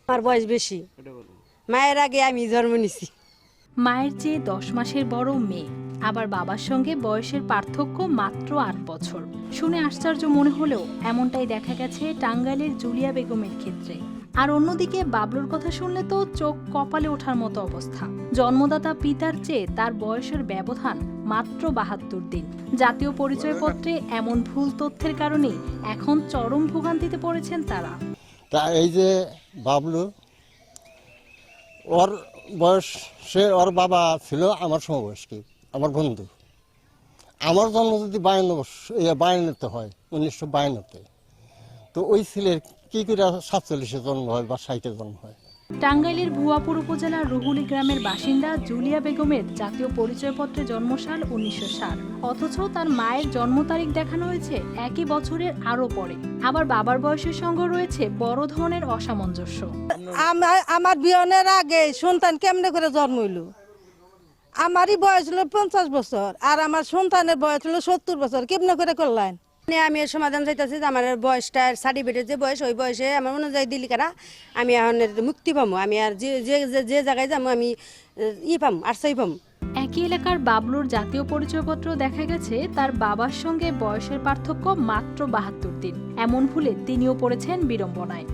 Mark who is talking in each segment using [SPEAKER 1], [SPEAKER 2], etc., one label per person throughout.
[SPEAKER 1] আমার বয়স বেশি, মায়ের আগে আমি জন্ম নিছি।
[SPEAKER 2] মায়ের চেয়ে 10 মাসের বড় মেয়ে, আবার বাবার সঙ্গে বয়সের পার্থক্য মাত্র 8 বছর। শুনে আশ্চর্য মনে হলেও এমনটাই দেখা গেছে টাঙ্গাইলের জুলিয়া বেগমের ক্ষেত্রে। আর অন্যদিকে বাবলুর কথা শুনলে তো চোখ কপালে ওঠার মতো অবস্থা। জন্মদাতা পিতার চেয়ে তার বয়সের ব্যবধান মাত্র 72 দিন। জাতীয় পরিচয়পত্রে এমন ভুল তথ্যের কারণেই এখন চরম ভোগান্তিতে পড়েছেন তারা।
[SPEAKER 3] তা এই যে বাবলু, ওর বয়স, ওর বাবা ছিল আমার সমবয়স্ক, আমার বন্ধু। আমার জন্ম যদি 52 হয়, 1952, তো ওই ছেলের কি করে 47-এ জন্ম হয় বা 60-এ জন্ম হয়?
[SPEAKER 2] টাঙ্গাইলের ভুয়াপুর উপজেলার রুহুলি গ্রামের বাসিন্দা জুলিয়া বেগমের জাতীয় পরিচয়পত্রে জন্মসাল 1960, অথচ তার মায়ের জন্ম তারিখ দেখানো হয়েছে একই বছরের আরও পরে। আবার বাবার বয়সের সঙ্গে রয়েছে বড় ধরনের অসামঞ্জস্য।
[SPEAKER 4] আমার বিয়ানের আগে সন্তান কেমনে করে জন্ম হইলো? আমারই বয়স হলো 50 বছর আর আমার সন্তানের বয়স হলো 70 বছর, কেমনে করে করলেন?
[SPEAKER 1] আমি এর সমাধান চাইতেছি যে আমার বয়সটা সার্টিফিকেটের যে বয়স, ওই বয়সে আমার অনুযায়ী দিলি কারা আমি এখন মুক্তি পাবো। আমি আর যে যে যে জায়গায় যাবো আমি পাম আর সেই পাম।
[SPEAKER 2] একই এলাকার বাবলুর জাতীয় পরিচয়পত্র দেখা গেছে তার বাবার সঙ্গে বয়সের পার্থক্য মাত্র 72 দিন। এমন ভুলে তিনিও পড়েছেন বিড়ম্বনায়।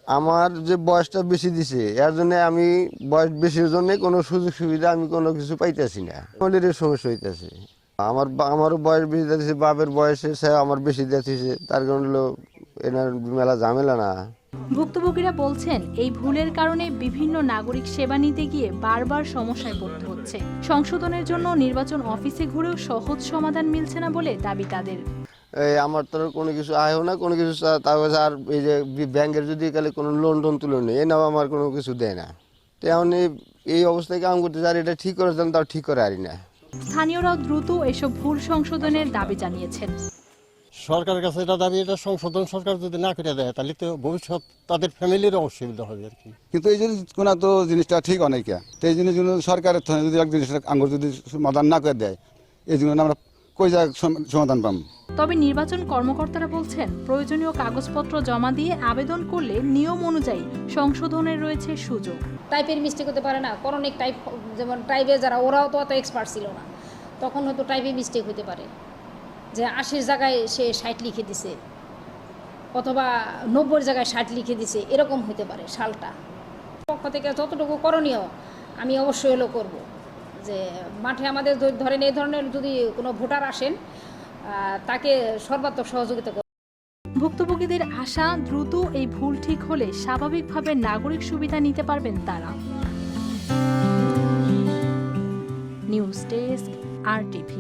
[SPEAKER 5] আমার যে বয়সটা বেশি দিছে, এর জন্য আমি বয়স বেশির জন্য কোনো সুযোগ সুবিধা আমি কোনো কিছু পাইতেছি না, আমাদের সমস্যা হইতেছে। আমারও বয়স বেশি দিয়েছে, বাপের বয়সে সে আমার বেশি দিয়েছে, তার কারণ হলো এনার মেলা ঝামেলা না।
[SPEAKER 2] ভুক্তভোগীরা বলছেন এই ভুলের কারণে বিভিন্ন নাগরিক সেবা নিতে গিয়ে বারবার সমস্যায় পড়তে হচ্ছে। সংশোধনের জন্য নির্বাচন অফিসে ঘুরেও সহজ সমাধান মিলছে না বলে দাবি তাদের।
[SPEAKER 5] এই আমার তো কোনো কিছু আয়ও না, কোনো কিছু তারপরে আর এই যে ব্যাংকের যদি কালে কোনো লোন টোন তুলে নেই, এ নাও আমার কোনো কিছু দেয় না। তো এখন এই অবস্থায় কাম করতে চাই, এটা ঠিক করে তাও ঠিক করে আরি না।
[SPEAKER 2] স্থানীয়রাও দ্রুত এসব ভুল সংশোধনের দাবি জানিয়েছেন।
[SPEAKER 3] সরকারের কাছে এটা দাবি, এটা সংশোধন সরকার যদি না করে দেয় তাহলে তো ভবিষ্যৎ তাদের ফ্যামিলির অসুবিধা হবে আর কি।
[SPEAKER 6] কিন্তু এই জিনিস কোনো তো জিনিসটা ঠিক অনেকে, তো এই জিনিস সরকারের যদি এক জিনিসটা আঙ্গুর যদি সমাধান না করে দেয়, এই জন্য আমরা কই জায়গায় সমাধান পাম।
[SPEAKER 2] তবে নির্বাচন কর্মকর্তারা বলছেন প্রয়োজনীয় কাগজপত্র জমা দিয়ে আবেদন করলে নিয়ম অনুযায়ী সংশোধনের রয়েছে সুযোগ।
[SPEAKER 7] টাইপের মিস্টেক হতে পারে না, করণিক টাইপ, যেমন টাইপে যারা ওরাও তো অত এক্সপার্ট ছিল না, তখন হয়তো টাইপে মিস্টেক হতে পারে, যে 80 জায়গায় সে 60 লিখে দিছে অথবা 90 জায়গায় 60 লিখে দিছে, এরকম হতে পারে সালটা। পক্ষ থেকে যতটুকু করণীয় আমি অবশ্যই হলো করব, যে মাঠে আমাদের ধরেন এই ধরনের যদি কোনো ভোটার আসেন তাকে সর্বাত্মক সহযোগিতা করব।
[SPEAKER 2] ভুক্তভোগীদের আশা দ্রুত এই ভুল ঠিক হলে স্বাভাবিকভাবে নাগরিক সুবিধা নিতে পারবেন তারা। News desk, RTV।